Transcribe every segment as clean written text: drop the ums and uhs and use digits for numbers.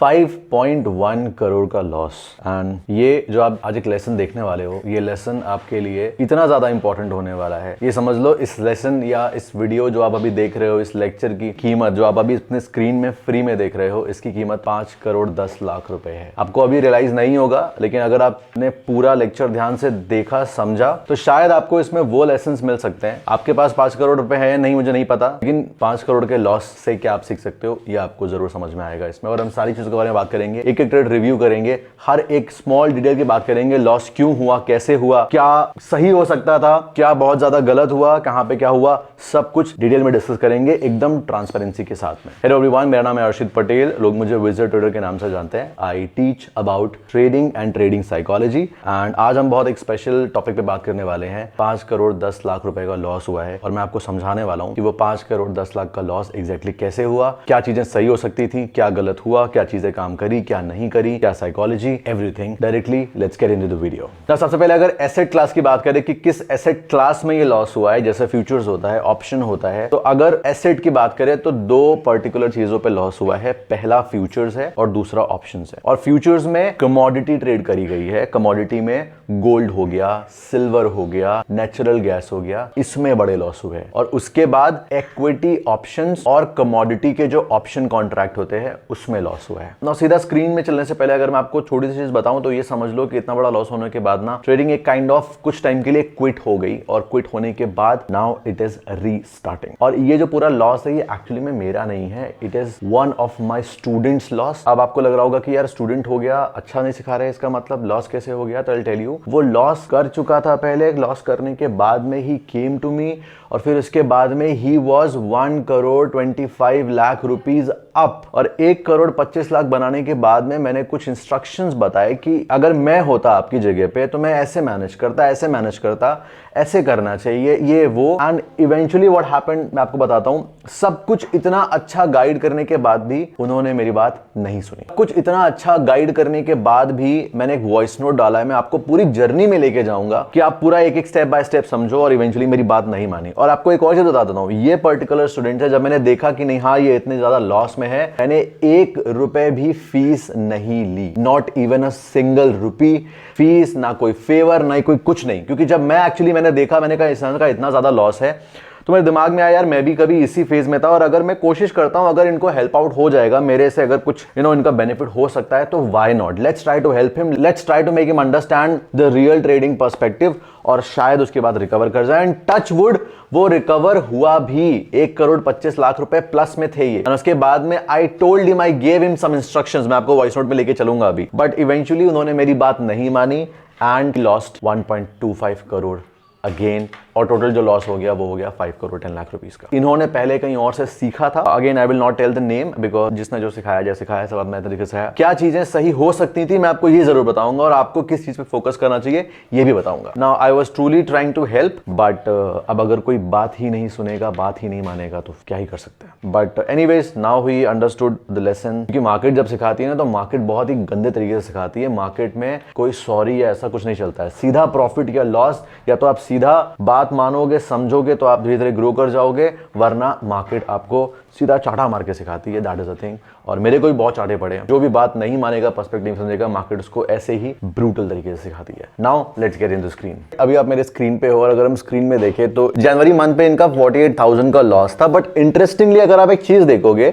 5.1 करोड़ का loss. And ये जो आप आज एक लेसन देखने वाले हो, ये लेसन आपके लिए इतना ज्यादा इंपॉर्टेंट होने वाला है। ये समझ लो, इस लेसन या इस वीडियो जो आप अभी देख रहे हो, इस लेक्चर की कीमत जो आप अभी अपने स्क्रीन में फ्री में देख रहे हो, इसकी कीमत 5 करोड़ 10 लाख रुपए है। आपको अभी रियलाइज नहीं होगा, लेकिन अगर आपने पूरा लेक्चर ध्यान से देखा, समझा, तो शायद आपको इसमें वो लेसन मिल सकते हैं। आपके पास 5 करोड़ रुपए है या नहीं मुझे नहीं पता, लेकिन 5 करोड़ के लॉस से क्या आप सीख सकते हो, ये आपको जरूर समझ में आएगा इसमें। और हम सारी चीजों के बारे में बात करेंगे, एक एक ट्रेड रिव्यू करेंगे, हर एक स्मॉल डिटेल की बात करेंगे। लॉस क्यों हुआ, कैसे हुआ, क्या सही हो सकता था, क्या बहुत ज्यादा गलत हुआ, कहां पे क्या हुआ, सब कुछ डिटेल में डिस्कस करेंगे, एकदम ट्रांसपेरेंसी के साथ में। हेलो एवरीवन, मेरा नाम है अर्शित पटेल, लोग मुझे विजर्ड ट्रेडर के नाम से जानते हैं। I teach about trading and trading psychology. And आज हम बहुत एक स्पेशल टॉपिक पे बात करने वाले हैं। 5 करोड़ 10 लाख रुपए का लॉस हुआ है और मैं आपको समझाने वाला हूं कि वो 5 करोड़ 10 लाख का लॉस एग्जैक्टली कैसे हुआ, क्या चीजें सही हो सकती थी, क्या गलत हुआ, क्या चीजें काम करी, क्या नहीं करी, क्या psychology, everything. Directly let's get into the video. तो सबसे पहले अगर एसेट क्लास की बात करें कि किस एसेट क्लास में ये लॉस हुआ है, जैसे फ्यूचर्स होता है, ऑप्शन होता है, तो अगर एसेट की बात करें तो दो पर्टिकुलर चीजों पे लॉस हुआ है। पहला फ्यूचर्स है और दूसरा ऑप्शंस है। और फ्यूचर्स में कमोडिटी ट्रेड करी गई है। कमोडिटी में गोल्ड हो गया, सिल्वर हो गया, नेचुरल गैस हो गया, इसमें बड़े लॉस हुए। और उसके बाद इक्विटी ऑप्शंस और कमोडिटी के जो ऑप्शन कॉन्ट्रैक्ट होते हैं उसमें लॉस हुआ है। ना सीधा स्क्रीन में चलने से पहले अगर मैं आपको छोटी सी चीज बताऊं तो ये समझ लो कि इतना बड़ा लॉस होने के बाद ना ट्रेडिंग एक काइंड ऑफ कुछ टाइम के लिए क्विट हो गई, और क्विट होने के बाद नाउ इट इज रीस्टार्टिंग। और ये जो पूरा लॉस है ये एक्चुअली में मेरा नहीं है, it is one of my students loss. अब आपको लग रहा होगा कि यार स्टूडेंट हो गया, अच्छा नहीं सिखा रहे, इसका मतलब लॉस कैसे हो गया? तो आई टेल यू, वो लॉस कर चुका था पहले, लॉस करने के बाद में ही केम टू मी, और फिर उसके बाद में he was 1 crore 25 lakh rupees up. और 1 करोड़ 25 लाख बनाने के बाद में मैंने कुछ इंस्ट्रक्शंस बताए कि अगर मैं होता आपकी जगह पे तो मैं ऐसे मैनेज करता, ऐसे मैनेज करता, ऐसे करना चाहिए, ये वो। एंड इवेंचुअली व्हाट हैपेंड मैं आपको बताता हूं। सब कुछ इतना अच्छा गाइड करने के बाद भी उन्होंने मेरी बात नहीं सुनी। कुछ इतना अच्छा गाइड करने के बाद भी मैंने एक वॉइस नोट डाला है, मैं आपको पूरी जर्नी में लेके जाऊंगा कि आप पूरा एक एक स्टेप बाय स्टेप समझो, और इवेंचुअली मेरी बात नहीं मानी। और आपको एक और चीज बता देता हूं, ये पर्टिकुलर स्टूडेंट है, जब मैंने देखा कि नहीं हाँ ये इतने ज्यादा लॉस में है, मैंने 1 रुपए भी फीस नहीं ली, not even a single rupee fee, ना कोई फेवर, ना कोई कुछ नहीं। क्योंकि जब मैंने देखा, मैंने कहा इस का इतना ज्यादा लॉस है, तो मेरे दिमाग में आया यार मैं भी कभी इसी फेज में था, और अगर मैं कोशिश करता हूं, अगर इनको हेल्प आउट हो जाएगा मेरे से, अगर कुछ इनका बेनिफिट हो सकता है, तो why not, let's try to help him, let's try to make him understand the real trading perspective, और शायद उसके बाद रिकवर कर जाए। एंड टच वुड, वो रिकवर हुआ भी। 1 करोड़ 25 लाख रुपए प्लस में थे ये। और उसके बाद में I told him, I gave him some instructions, मैं आपको वॉइस नोट में लेके चलूंगा अभी, बट इवेंचुअली उन्होंने मेरी बात नहीं मानी एंड लॉस्ट 1.25 करोड़ अगेन। और टोटल जो लॉस हो गया वो हो गया 5 करोड़ 10 लाख रुपीस का। इन्होंने पहले कहीं और से सीखा था। Again I will not tell the name, because जिसने जो सिखाया, जैसे सिखाया, सब मैं तरीके से सिखाया। क्या चीजें सही हो सकती थी मैं आपको ये जरूर बताऊंगा, और आपको किस चीज पे फोकस करना चाहिए ये भी बताऊंगा। Now I was truly trying to help, but अब अगर कोई बात ही नहीं सुनेगा, बात ही नहीं मानेगा, तो क्या ही कर सकते हैं। But anyways, now he understood the lesson. क्योंकि मार्केट जब सिखाती है ना, तो मार्केट बहुत ही गंदे तरीके से सिखाती है। मार्केट में कोई सॉरी या ऐसा कुछ नहीं चलता है, सीधा प्रॉफिट या लॉस, या तो आप सीधा बात मानोगे, समझोगे, तो आप धीरे धीरे ग्रो कर जाओगे, वरना मार्केट आपको सीधा चाटा मार के सिखाती है। That is a thing. और मेरे को भी बहुत चाटे पड़े हैं। जो भी बात नहीं मानेगा, पर्सपेक्टिव समझेगा, मार्केट उसको ऐसे ही ब्रूटल तरीके से सिखाती है। Now let's get into screen. अभी आप मेरे स्क्रीन पे हो, और अगर हम स्क्रीन में देखें तो जनवरी मंथ पे इनका 48,000 का लॉस था। बट इंटरेस्टिंगली अगर आप एक चीज देखोगे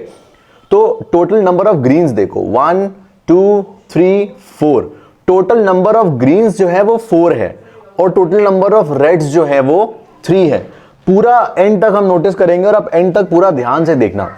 तो टोटल नंबर ऑफ ग्रीन्स देखो, 1 2 3 4, टोटल नंबर ऑफ ग्रीन्स जो है वो 4 है, और टोटल नंबर ऑफ रेड्स जो है वो 3 है। पूरा एंड तक हम नोटिस करेंगे, और आप एंड तक पूरा ध्यान से देखना।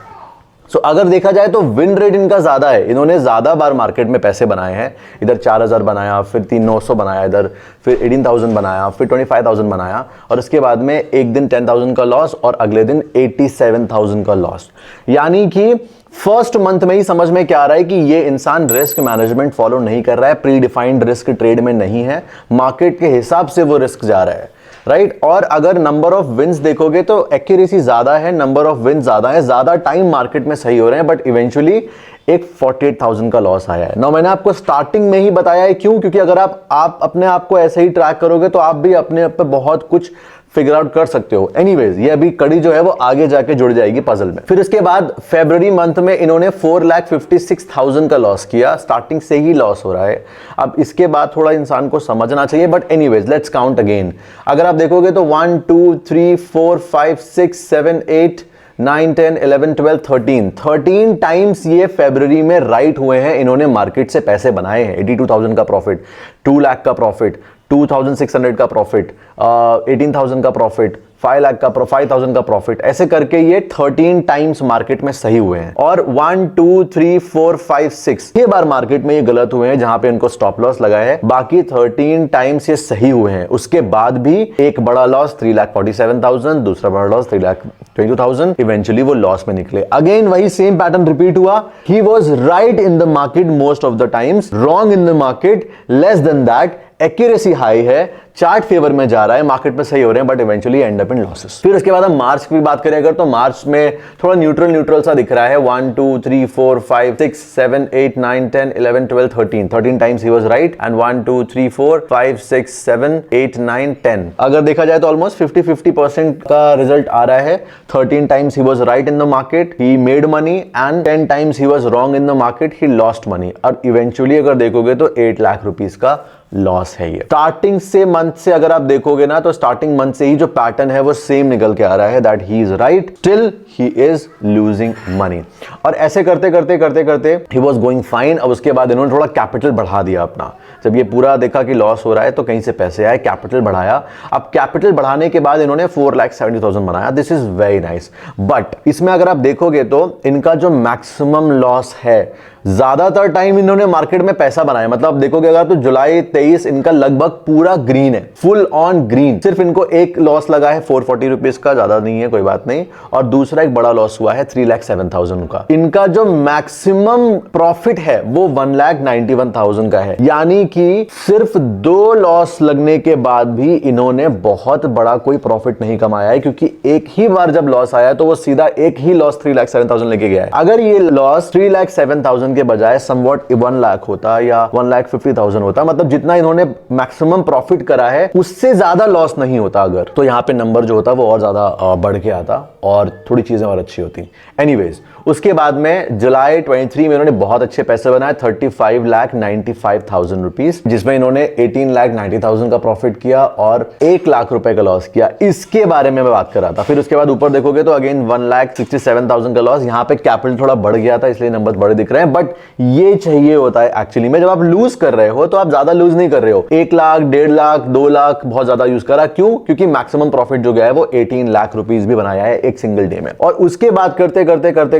सो अगर देखा जाए तो विन रेट इनका ज्यादा है, इन्होंने ज्यादा बार मार्केट में पैसे बनाए हैं। इधर 4,000 बनाया, फिर 3,900 बनाया, इधर फिर 18,000 बनाया, फिर 25,000 बनाया, और इसके बाद में एक दिन 10,000 का लॉस, और अगले दिन 87,000 का लॉस। यानी कि फर्स्ट मंथ में ही समझ में क्या आ रहा है कि ये इंसान रिस्क मैनेजमेंट फॉलो नहीं कर रहा है, प्री डिफाइंड रिस्क ट्रेड में नहीं है, मार्केट के हिसाब से वो रिस्क जा रहा है, राइट। और अगर नंबर ऑफ विन्स देखोगे तो एक्यूरेसी ज्यादा है, नंबर ऑफ विन्स ज्यादा है, ज्यादा टाइम मार्केट में सही हो रहे हैं, बट इवेंचुअली एक 48,000 का लॉस आया है। ना मैंने आपको स्टार्टिंग में ही बताया है, क्यों? क्योंकि अगर आप अपने आप को ऐसे ही ट्रैक करोगे तो आप भी अपने आप पे बहुत कुछ फिगर आउट कर सकते हो। एनीवेज ये अभी कड़ी जो है वो आगे जाके जुड़ जाएगी पजल में। फिर इसके बाद फरवरी मंथ में इन्होंने 4,56,000 का लॉस किया, स्टार्टिंग से ही लॉस हो रहा है। अब इसके बाद थोड़ा इंसान को समझना चाहिए, but anyways let's count again. अगर आप देखोगे तो 1 2 3 4 5 6 7 8 9 10 11 12 13 टाइम्स ये फरवरी में राइट हुए हैं। इन्होंने मार्केट से पैसे बनाए हैं। 82,000 का प्रॉफिट, 2 लाख का प्रॉफिट, 2,600 का प्रॉफिट, 18,000 का प्रॉफिट, 5,000 का प्रॉफिट, ऐसे करके ये 13 टाइम्स मार्केट में सही हुए हैं। और 1 2 3 4 5 6 ये बार मार्केट में ये गलत हुए हैं जहां पे इनको स्टॉप लॉस लगा है। बाकी 13 टाइम्स ये सही हुए हैं। उसके बाद भी एक बड़ा लॉस 3,47,000, दूसरा बड़ा लॉस 3,22,000, इवेंचुअली वो लॉस में निकले। अगेन वही सेम पैटर्न रिपीट हुआ। He was right in the market most of the times, wrong in the market less than that. Accuracy high है, चार्ट फेवर में जा रहा है, मार्केट में सही हो रहे हैं, but eventually and up in losses. फिर उसके बाद हम मार्च की बात करें अगर, तो मार्च में थोड़ा न्यूट्रल सा दिख रहा है। 1 2 3 4 5 6 7 8 9 10 11 12 13 times he was right and 1 2 3 4 5 6 7 8 9 10 अगर देखा जाए तो ऑलमोस्ट 50% का रिजल्ट आ रहा है। 13 times he was right in the market, he made money, and 10 times he was wrong in the market, he lost money. और इवेंचुअली अगर देखोगे तो 8 लाख रुपीस का लॉस है ये। स्टार्टिंग से मंथ से अगर आप देखोगे ना, तो स्टार्टिंग मंथ से ही जो पैटर्न है वो सेम निकल के आ रहा है, that he is right, still he is losing money. और ऐसे करते करते ही वाज गोइंग फाइन। अब उसके बाद इन्होंने थोड़ा कैपिटल बढ़ा दिया अपना। जब ये पूरा देखा कि लॉस हो रहा है तो कहीं से पैसे आए, कैपिटल बढ़ाया। अब कैपिटल बढ़ाने के बाद इन्होंने 4,70,000 बनाया। This is very nice. But इसमें अगर आप देखोगे तो इनका जो मैक्सिमम लॉस है, ज्यादातर टाइम इन्होंने मार्केट में पैसा बनाया। मतलब देखोगे अगर तो जुलाई 23 इनका लगभग पूरा ग्रीन है, फुल ऑन ग्रीन। सिर्फ इनको एक लॉस लगा है 440 रुपीज का, ज्यादा नहीं है, कोई बात नहीं। और दूसरा एक बड़ा लॉस हुआ है 3,07,000 का। इनका जो मैक्सिमम प्रॉफिट है वो 1,91,000 का है। यानी कि सिर्फ 2 लॉस लगने के बाद भी इन्होंने बहुत बड़ा कोई प्रॉफिट नहीं कमाया है, क्योंकि एक ही बार जब लॉस आया तो वो सीधा एक ही लॉस 3,07,000 लेके गया है। अगर ये लॉस 3,07,000 के बजाय समवॉट 1 लाख होता या 1,50,000 होता, मतलब जितना इन्होंने मैक्सिमम प्रॉफिट करा है उससे ज्यादा लॉस नहीं होता अगर, तो यहां पे नंबर जो होता वो और ज्यादा बढ़ के आता और थोड़ी चीजें और अच्छी होती। एनीवेज उसके बाद में जुलाई 23 में इन्होंने बहुत अच्छे पैसे बनाए, 35,95,000 रुपीज, जिसमें इन्होंने 18,90,000 का प्रॉफिट किया और 1 लाख रुपए का लॉस किया। इसके बारे में मैं बात कर रहा था। फिर उसके बाद ऊपर देखोगे तो अगेन 1,67,000 का लॉस। यहां पे कैपिटल थोड़ा बढ़ गया था इसलिए नंबर बड़े दिख रहे हैं, बट ये चाहिए होता है एक्चुअली में। जब आप लूज कर रहे हो तो आप ज्यादा लूज नहीं कर रहे हो। 1 लाख, 1.5 लाख, 2 लाख बहुत ज्यादा यूज करा। क्यों? क्योंकि मैक्सिमम प्रॉफिट जो गया है वो 18 लाख रुपीज भी बनाया है एक सिंगल डे में। और उसके बाद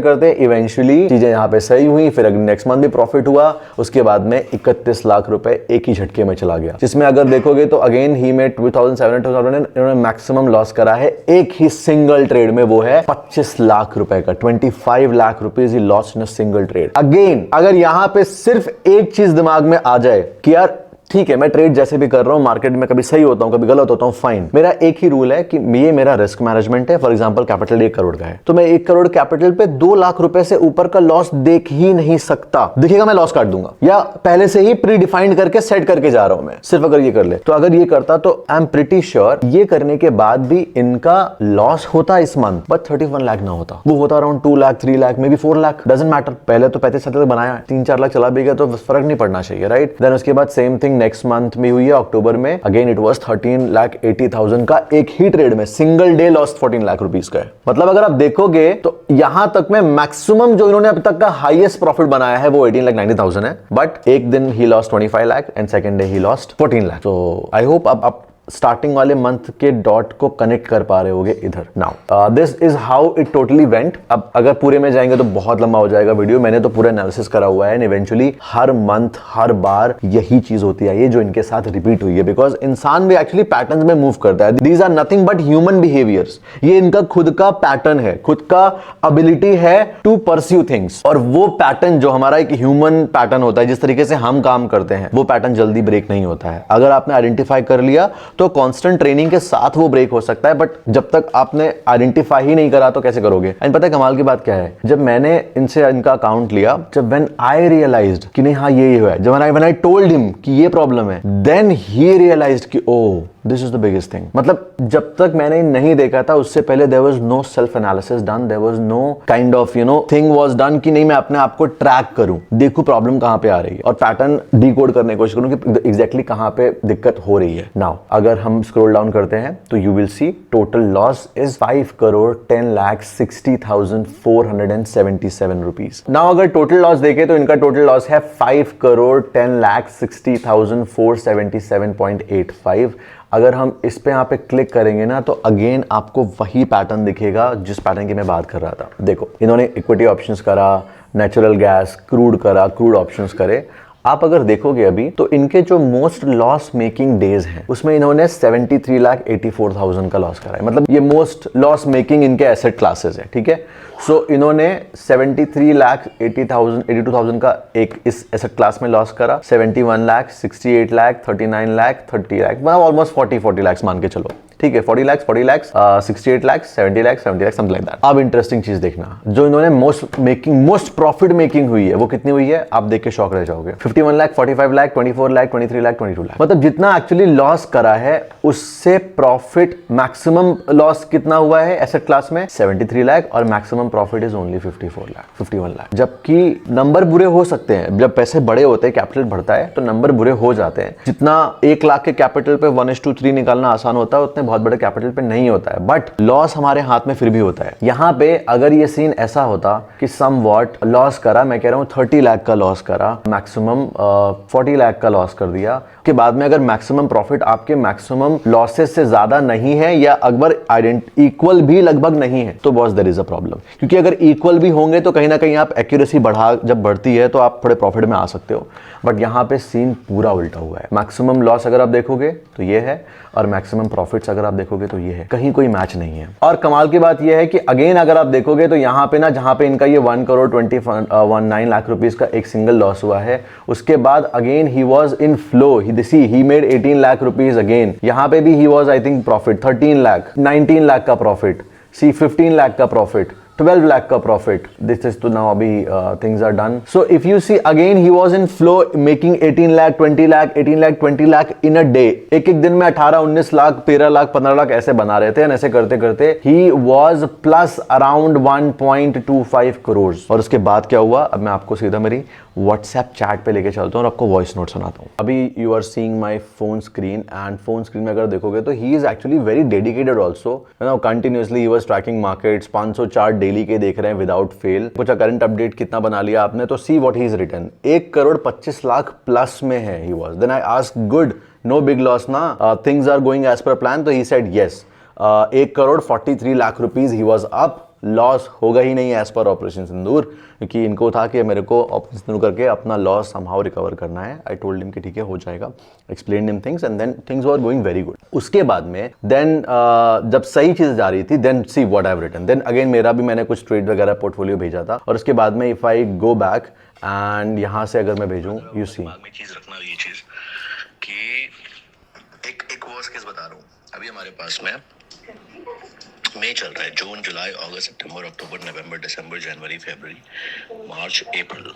करते इवेंचुअली चीजें यहां पे सही हुई। फिर नेक्स्ट मंथ भी प्रॉफिट हुआ। उसके बाद में 31 लाख रुपए एक ही झटके में चला गया, जिसमें अगर देखोगे तो अगेन ही में 2007 इन्होंने मैक्सिमम लॉस करा है एक ही सिंगल ट्रेड में, वो है 25 लाख रुपए का। 25 lakh rupees he loss in a single trade. Again अगर यहां पे सिर्फ एक चीज दिमाग में आ जाए कि यार ठीक है, मैं ट्रेड जैसे भी कर रहा हूं, मार्केट में कभी सही होता हूं, कभी गलत होता हूं, फाइन। मेरा एक ही रूल है कि ये मेरा रिस्क मैनेजमेंट है। फॉर एग्जांपल कैपिटल 1 करोड़ का है, तो मैं 1 करोड़ कैपिटल पे 2 लाख रुपए से ऊपर का लॉस देख ही नहीं सकता। दिखेगा मैं लॉस काट दूंगा, या पहले से ही प्री डिफाइंड करके सेट करके जा रहा हूं मैं। सिर्फ अगर ये कर ले तो, अगर ये करता तो आई एम प्रिटी श्योर ये करने के बाद भी इनका लॉस होता इस मंथ, बट 31 लाख ना होता, वो होता around 2 lakh, 3 lakh, may be 4 lakh, doesn't matter. पहले तो 35-70 बनाया, 3-4 लाख चला भी गया तो फर्क नहीं पड़ना चाहिए, राइट। देन उसके बाद सेम थिंग नेक्स्ट मंथ में हुई है अक्टूबर में। अगेन इट वाज 13,80,000 का एक ही ट्रेड में, single day loss 14 lakh rupees का है। मतलब अगर आप देखोगे तो यहां तक में मैक्सिमम जो इन्होंने अब तक का हाईएस्ट प्रॉफिट बनाया है वो 18,90,000 है, बट एक दिन he lost 25 lakh and second day he lost 14 lakh. तो आई होप अब स्टार्टिंग वाले मंथ के डॉट को कनेक्ट कर पा रहे होगे इधर। Now this is how it totally went. अब अगर पूरे में जाएंगे तो बहुत लंबा हो जाएगा वीडियो, मैंने तो पूरा एनालिसिस करा हुआ है। इवेंचुअली हर मंथ हर बार यही चीज होती है, ये जो इनके साथ रिपीट हुई है, बिकॉज इंसान भी एक्चुअली पैटर्न्स में मूव करता है। These are nothing but human behaviours. ये इनका खुद का पैटर्न है, खुद का एबिलिटी है टू परस्यू थिंग्स। और वो पैटर्न जो हमारा एक ह्यूमन पैटर्न होता है, जिस तरीके से हम काम करते हैं, वो पैटर्न जल्दी ब्रेक नहीं होता है। अगर आपने आइडेंटिफाई कर लिया तो कांस्टेंट ट्रेनिंग के साथ वो ब्रेक हो सकता है, बट जब तक आपने आइडेंटिफाई ही नहीं करा तो कैसे करोगे। एंड पता है कमाल की बात क्या है, जब मैंने इनसे इनका अकाउंट लिया, जब व्हेन आई रियलाइज्ड कि नहीं हाँ ये हुआ है, जब व्हेन आई टोल्ड हिम कि ये प्रॉब्लम है, देन ही रियलाइज्ड कि oh this is the biggest thing. मतलब जब तक मैंने नहीं देखा था उससे पहले there was no self analysis done, there was no kind of thing was done कि नहीं मैं अपने आप को ट्रैक करूं, देखूं प्रॉब्लम कहां पे आ रही है और पैटर्न डिकोड करने की कोशिश करूं कि एग्जैक्टली कहां पे दिक्कत हो रही है। नाउ अगर हम स्क्रॉल डाउन करते हैं तो you will see total loss is 5,10,60,477 rupees. Now अगर टोटल लॉस देखें तो इनका टोटल लॉस है 5,10,60,477.85। अगर हम इस पे यहाँ पे क्लिक करेंगे ना तो अगेन आपको वही पैटर्न दिखेगा जिस पैटर्न की मैं बात कर रहा था। देखो इन्होंने इक्विटी ऑप्शंस करा, नेचुरल गैस, क्रूड करा, क्रूड ऑप्शंस करे। आप अगर देखोगे अभी तो इनके जो मोस्ट लॉस मेकिंग डेज हैं उसमें इन्होंने 73,84,000 का लॉस करा है। मतलब ये मोस्ट लॉस मेकिंग इनके एसेट क्लासेस है, ठीक है। सो इन्होंने 73,82,000 का एक इस एसेट क्लास में लॉस करा, 71 लाख, 68 लाख, 39 लाख, 30 लाख, मतलब ऑलमोस्ट 40 लाख मान के चलो, ठीक है। 40 lakh, 68 lakh, 70 lakh, something like that. अब इंटरेस्टिंग चीज देखना, जो इन्होंने मोस्ट प्रॉफिट मेकिंग हुई है वो कितनी हुई है, आप देख के शॉक रह जाओगे। 51 लाख, 45 लाख, 24 लाख, 23 लाख, 22 लाख। मतलब जितना एक्चुअली लॉस करा है उससे प्रॉफिट मैक्सिमम लॉस कितना हुआ है एसेट क्लास में 73 लाख और maximum profit is only 51 lakh. जबकि नंबर बुरे हो सकते हैं, जब पैसे बड़े होते हैं, कैपिटल बढ़ता है तो नंबर बुरे हो जाते हैं। जितना 1 लाख के कैपिटल पे 1:3 निकालना आसान होता है उतने बहुत बड़े कैपिटल पे नहीं होता है, बट लॉस हमारे हाथ में फिर भी होता है। यहां पे अगर ये सीन ऐसा होता कि समवॉट लॉस करा, मैं कह रहा हूं 30 लाख का लॉस करा, मैक्सिमम 40 लाख का लॉस कर दिया, के बाद में अगर मैक्सिमम प्रॉफिट आपके मैक्सिमम लॉसेस से ज्यादा नहीं है या अगर इक्वल भी लगभग नहीं है तो boss there is a problem. क्योंकि अगर इक्वल भी होंगे तो कहीं ना कहीं आप एक्यूरेसी जब बढ़ती है तो आप थोड़े प्रॉफिट में आ सकते हो, बट यहां पे सीन पूरा उल्टा हुआ है। मैक्सिमम लॉस अगर आप देखोगे तो ये है और मैक्सिमम प्रॉफिट्स अगर आप देखोगे तो ये है, कहीं कोई मैच नहीं है। और कमाल की बात ये है कि अगेन अगर आप देखोगे तो यहां पे ना जहां पे इनका ये 1,20,19 लाख रुपीस का एक सिंगल लॉस हुआ है, उसके बाद again he was in flow, he made 18 lakh rupees again. यहां पे भी he was I think profit 13 lakh, 19 lakh का प्रॉफिट, 15 लाख का प्रॉफिट, 12 lakh का प्रॉफिट। दिस इज तो नाउ अभी things are done. So if you see again he was in flow making 18 lakh, 20 lakh, 18 lakh, 20 lakh in a day. एक दिन में 18, 19 लाख, 13 लाख, 15 लाख ऐसे बना रहे थे। ऐसे करते करते he was plus around 1.25 crore. और उसके बाद क्या हुआ, अब मैं आपको सीधा मेरी व्हाट्सएप चैट पे लेके चलता हूँ और आपको वॉइस नोट सुनाता हूँ। अभी you are seeing my phone screen and phone screen में अगर देखोगे तो he is actually very dedicated also. Continuously he was tracking markets, 500 chart daily के देख रहे हैं विदाउट फेल। कुछ करंट अपडेट कितना बना लिया आपने, तो see what he is written, 1,25 lakh plus में है he was. Then I asked good, no big loss ना, थिंग्स आर गोइंग एज पर प्लान, तो he said yes. 1,43 lakh rupees he was up. Loss होगा ही नहीं एज पर ऑपरेशन सिंदूर, क्योंकि इनको था कि मेरे को ऑपरेशन सिंदूर करके अपना लॉस समहाउ रिकवर करना है। आई टोल्ड हिम कि ठीक है हो जाएगा, explain him things and then things were going very good. उसके बाद में देन जब सही चीज जा रही थी, then see what I have written. Then again मेरा भी मैंने कुछ ट्रेड वगैरह पोर्टफोलियो भेजा था और उसके बाद में if I go back and यहाँ से अगर मैं भेजूँ, यू सी चीज रखना ये चीज कि एक वर्स्ट केस बता रहा हूँ। अभी हमारे पास में मई चल रहा है, जून, जुलाई, अगस्त, सितंबर, अक्टूबर, नवंबर, दिसंबर, जनवरी, फरवरी, मार्च, अप्रैल।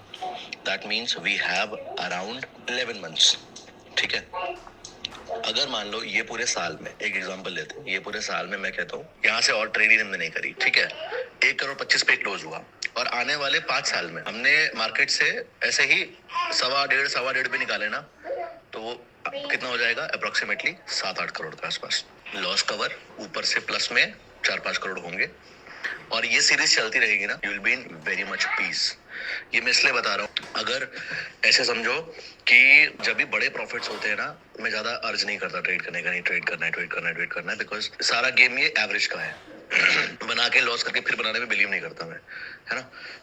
That means we have around 11 months. ठीक है, अगर मान लो ये पूरे साल में, एक एग्जांपल लेते हैं, ये पूरे साल में मैं कहता हूँ यहाँ से और ट्रेडिंग हमने नहीं करी, ठीक है, 1,25 पे क्लोज हुआ और आने वाले 5 साल में हमने मार्केट से ऐसे ही 1.25 पे निकाले ना, तो वो कितना हो जाएगा, अप्रोक्सीमेटली 7-8 करोड़ के आसपास लॉस कवर। ऊपर से प्लस में 4-5 करोड़ होंगे और ये सीरीज चलती रहेगी ना, you will be in very much peace. ये मैं इसलिए बता रहा हूँ, अगर ऐसे समझो कि जब भी बड़े प्रॉफिट्स होते हैं ना, मैं ज्यादा अर्ज नहीं करता ट्रेड करने का, नहीं ट्रेड करना है, बिकॉज सारा गेम ये एवरेज का है। बना के लॉस करके फिर बनाने में बिलीव नहीं करता मैं, है ना।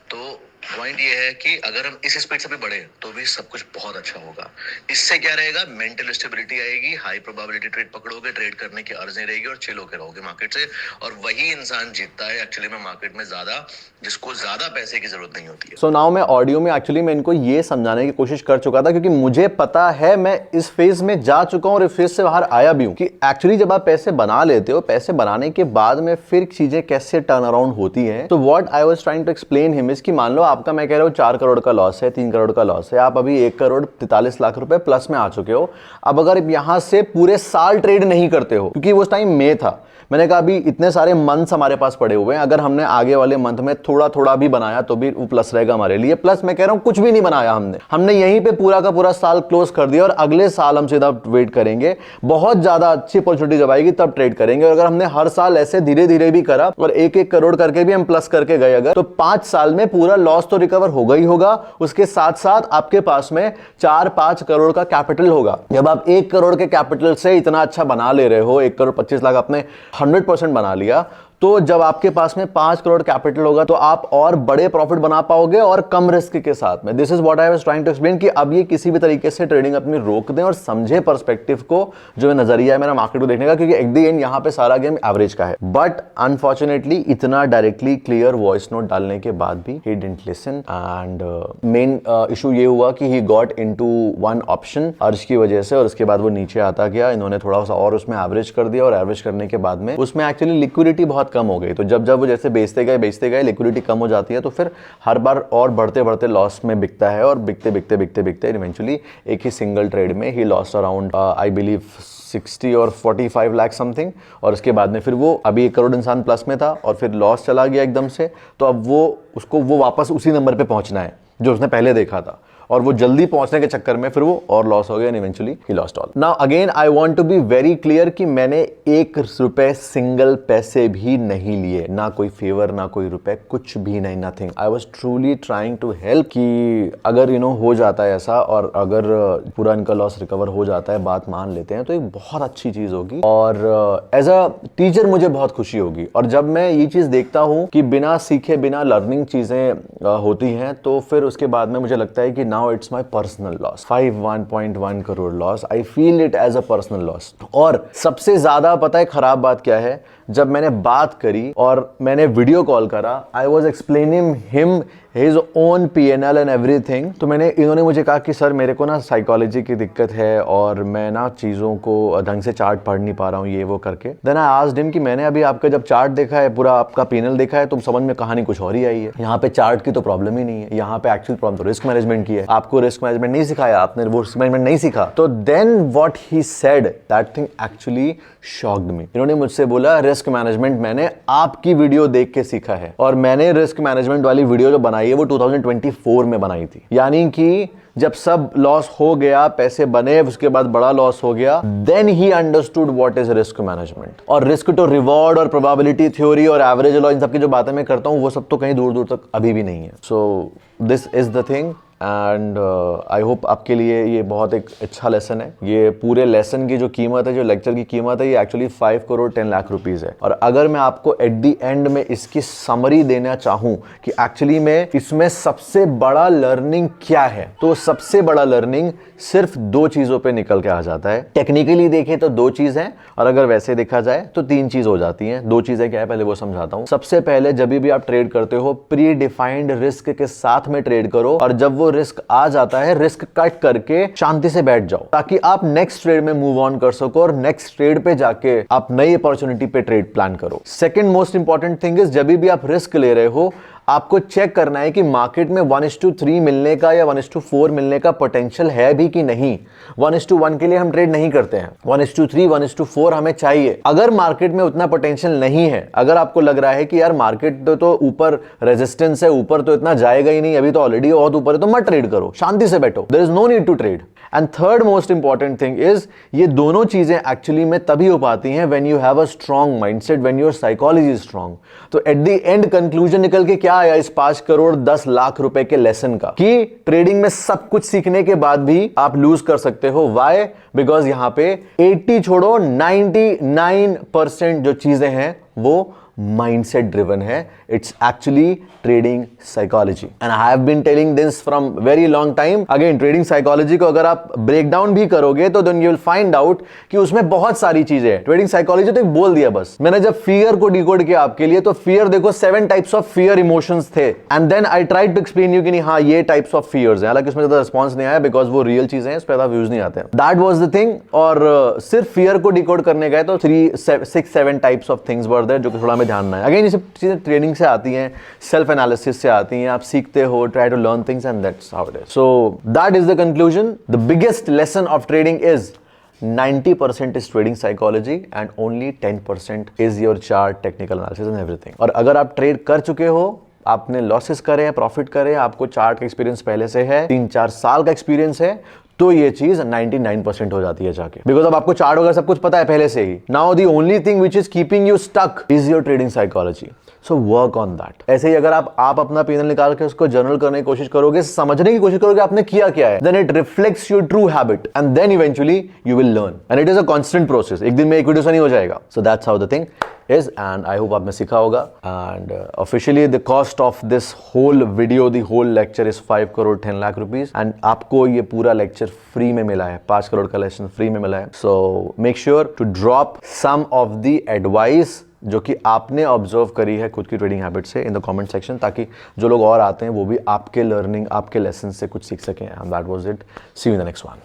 तो पॉइंट ये है कि अगर हम इस स्पीड से भी बढ़े तो भी सब कुछ बहुत अच्छा होगा। इससे क्या रहेगा, मेंटल स्टेबिलिटी आएगी, हाई प्रोबेबिलिटी ट्रेड पकड़ोगे, ट्रेड करने की अर्ज नहीं रहेगी और चिल होकर रहोगे मार्केट से। और वही इंसान जीतता है एक्चुअली में मार्केट में ज्यादा, जिसको ज्यादा पैसे की जरूरत नहीं होती है। सो नाउ मैं ऑडियो में एक्चुअली मैं इनको ये समझाने की कोशिश कर चुका था, क्योंकि मुझे पता है मैं इस फेज में जा चुका हूं और इस फेज से बाहर आया भी हूं कि एक्चुअली जब आप पैसे बना लेते हो, पैसे बनाने के बाद में फिर चीजें कैसे टर्न अराउंड होती है। तो what I was trying to explain him is कि मान लो आपका, मैं कह रहा हूं 4 करोड़ का लॉस है, 3 करोड़ का लॉस है, आप अभी 1 करोड़ 43 लाख रुपए प्लस में आ चुके हो। अब अगर यहां से पूरे साल ट्रेड नहीं करते हो, क्योंकि वो टाइम मई था, मैंने कहा अभी इतने सारे मंथ्स हमारे पास पड़े हुए हैं, अगर हमने आगे वाले मंथ में थोड़ा थोड़ा भी बनाया तो भी वो प्लस रहेगा हमारे लिए। प्लस मैं कह रहा हूं कुछ भी नहीं बनाया हमने यहीं पे पूरा का पूरा साल क्लोज कर दिया और अगले साल हम सीधा वेट करेंगे, बहुत ज्यादा अच्छी अपॉर्चुनिटी जब आएगी तब ट्रेड करेंगे। और अगर हमने हर साल ऐसे धीरे धीरे भी करा और 1-1 करोड़ करके भी हम प्लस करके गए अगर, तो 5 साल में पूरा लॉस तो रिकवर होगा ही होगा, उसके साथ साथ आपके पास में 4-5 करोड़ का कैपिटल होगा। जब आप 1 करोड़ के कैपिटल से इतना अच्छा बना ले रहे हो, 1 करोड़ 25 लाख आपने 100% बना लिया, तो जब आपके पास में 5 करोड़ कैपिटल होगा तो आप और बड़े प्रॉफिट बना पाओगे और कम रिस्क के साथ में। This is what I was trying to explain कि अब ये किसी भी तरीके से ट्रेडिंग अपनी रोक दें और समझे पर्सपेक्टिव को, जो नजरिया है मेरा मार्केट को देखने का, क्योंकि एट द एंड यहां पे सारा गेम एवरेज का है। बट अनफॉर्चुनेटली इतना डायरेक्टली क्लियर वॉइस नोट डालने के बाद भी he didn't listen and main issue ये हुआ कि he got into one option अर्ज की वजह से, और उसके बाद वो नीचे आता गया। इन्होंने थोड़ा सा और उसमें एवरेज कर दिया और एवरेज करने के बाद में उसमें एक्चुअली लिक्विडिटी बहुत कम हो गई। तो जब वो जैसे बेचते गए लिक्विडिटी कम हो जाती है तो फिर हर बार और बढ़ते लॉस में बिकता है और बिकते इवेंचुअली एक ही सिंगल ट्रेड में he lost around I believe 60 और 45 लाख समथिंग। और उसके बाद में फिर वो अभी 1 करोड़ इंसान प्लस में था और फिर लॉस चला गया एकदम से। तो अब वो वापस उसी नंबर पे पहुंचना है जो उसने पहले देखा था, और वो जल्दी पहुंचने के चक्कर में फिर वो और लॉस हो गया and eventually he lost all. Now again I want to be very clear कि मैंने 1 रुपए सिंगल पैसे भी नहीं लिए, ना कोई फेवर ना कोई रुपए, कुछ भी नहीं, nothing. I was truly trying to help कि अगर हो जाता है ऐसा और अगर पूरा इनका लॉस रिकवर हो जाता है, बात मान लेते हैं, तो एक बहुत अच्छी चीज होगी और एज अ टीचर मुझे बहुत खुशी होगी। और जब मैं ये चीज देखता हूं कि बिना सीखे बिना लर्निंग चीजें होती हैं, तो फिर उसके बाद में मुझे लगता है कि now it's my personal loss, 1.1 crore loss, I feel it as a personal loss। और सबसे ज्यादा पता है खराब बात क्या है, जब मैंने बात करी और मैंने वीडियो कॉल करा, I was explaining him his own P&L and everything। तो इन्होंने मुझे कहा कि सर मेरे को ना साइकोलॉजी की दिक्कत है और मैं ना चीज़ों को ढंग से चार्ट पढ़ नहीं पा रहा हूँ, ये वो करके। देन आई आस्क्ड हिम कि मैंने अभी आपका जब चार्ट देखा है, पूरा आपका P&L देखा है, तो समझ में कहानी कुछ और ही आई है। यहाँ पे चार्ट की तो प्रॉब्लम ही नहीं है, यहाँ पे एक्चुअल प्रॉब्लम तो रिस्क मैनेजमेंट की है। आपको रिस्क मैनेजमेंट नहीं सिखाया, आपने वो रिस्क मैनेजमेंट नहीं सीखा। तो then what he said, that thing actually shocked me. इन्होंने मुझसे बोला रिस्क मैनेजमेंट मैंने आपकी वीडियो देख के सीखा है, और मैंने रिस्क मैनेजमेंट वाली वीडियो जो बनाई है वो 2024 में बनाई थी। यानी कि जब सब लॉस हो गया, पैसे बने, उसके बाद बड़ा लॉस हो गया, then he understood what is risk management. और रिस्क टू रिवॉर्ड और प्रोबेबिलिटी थ्योरी और एवरेज लॉ, इन सब की जो बातें मैं करता हूं वो सब तो कहीं दूर दूर तक अभी भी नहीं है। So this is the thing and I hope आपके लिए ये बहुत एक अच्छा लेसन है। ये पूरे लेसन की जो कीमत है, जो लेक्चर की कीमत है, ये एक्चुअली 5 करोड़ 10 लाख रुपीस है। और अगर मैं आपको एट द एंड में इसकी समरी देना चाहूं कि एक्चुअली में इसमें सबसे बड़ा लर्निंग क्या है, तो सबसे बड़ा लर्निंग सिर्फ 2 चीजों पे निकल के आ जाता है। टेक्निकली देखें तो 2 चीज हैं, और अगर वैसे देखा जाए तो 3 चीज हो जाती हैं। 2 चीजें क्या है पहले वो समझाता हूं। सबसे पहले जब भी आप ट्रेड करते हो, प्री डिफाइंड रिस्क के साथ में ट्रेड करो, और जब वो रिस्क आ जाता है, रिस्क कट करके शांति से बैठ जाओ, ताकि आप नेक्स्ट ट्रेड में मूव ऑन कर सको और नेक्स्ट ट्रेड पे जाके आप नई अपॉर्चुनिटी पे ट्रेड प्लान करो। Second most important thing is, जब भी आप रिस्क ले रहे हो, आपको चेक करना है कि मार्केट में 1:3 मिलने का या 1:4 मिलने का पोटेंशियल है भी कि नहीं। 1:1 के लिए हम ट्रेड नहीं करते हैं, 1:3 1:4 हमें चाहिए। अगर मार्केट में उतना पोटेंशियल नहीं है, अगर आपको लग रहा है कि यार मार्केट तो ऊपर रेजिस्टेंस है, ऊपर तो इतना जाएगा ही नहीं, अभी तो ऑलरेडी बहुत ऊपर है, तो मत ट्रेड करो, शांति से बैठो, there is no need to trade. And third most important thing is, ये दोनों चीजें एक्चुअली में तभी हो पाती हैं when you have a strong mindset, when your psychology is strong. तो एट द एंड कंक्लूजन निकल के क्या आया इस 5 करोड़ 10 लाख रुपए के लेसन का, कि ट्रेडिंग में सब कुछ सीखने के बाद भी आप लूज कर सकते हो। व्हाई? बिकॉज यहां पे 80 छोड़ो 99% जो चीजें हैं वो माइंडसेट ड्रिवन है, it's actually trading psychology and I have been telling this from very long time. Again trading psychology को अगर आप ब्रेक डाउन भी करोगे तो then you will find out कि उसमें बहुत सारी चीजें हैं। ट्रेडिंग साइकोलॉजी तो एक बोल दिया बस मैंने, जब फियर को डिकोड किया आपके लिए तो फियर देखो 7 टाइप्स ऑफ फियर इमोशंस थे and then I tried to explain you कि नहीं हाँ ये टाइप्स ऑफ फियर्स हैं, हालांकि उसमें ज्यादा रिस्पॉन्स नहीं आया बिकॉज वो रियल चीजें हैं, इस पर ज्यादा व्यूज नहीं आते हैं। That was the thing. और सिर्फ फियर को डिकोड करने गए तो 6-7 types of things were there जो कि थोड़ा हमें ध्यान है। अगेन ये सब चीजें ट्रेनिंग से आती हैं, सेल्फ एनालिसिस से आती हैं, आप सीखते हो, try to learn things and that's how it is. So that is the conclusion. The biggest lesson of trading is 90% is trading psychology and only 10% is your chart, technical analysis and everything। और अगर आप trade कर चुके हो, आपने losses करे हैं, profit करे, आपको चार्ट का एक्सपीरियंस पहले से है, 3-4 साल का एक्सपीरियंस है, तो ये चीज 99% हो जाती है जाके, बिकॉज अब आपको चार्ट वगैरह सब कुछ पता है पहले से ही। Now the only thing which is keeping you stuck is your trading psychology. So work on that. ऐसे ही अगर आप अपना पेनल निकाल के उसको जर्नल करने की कोशिश करोगे, समझने की कोशिश करोगे आपने किया क्या है, then it reflects your true habit and then eventually you will learn and it is a constant process. एक दिन में एक वीडियो से नहीं हो जाएगा। So that's how the thing is and I hope आपने सीखा होगा। and officially the cost of this whole video, the whole lecture is 5 crore 10 lakh rupees and आपको ये पूरा लेक्चर फ्री में मिला है, 5 करोड़ का लेसन फ्री में मिला है। so make sure to drop some of the advice जो कि आपने ऑब्जर्व करी है खुद की ट्रेडिंग हैबिट से इन द कमेंट सेक्शन, ताकि जो लोग और आते हैं वो भी आपके लर्निंग, आपके लेसन से कुछ सीख सकें। And that was it. See you in the next one.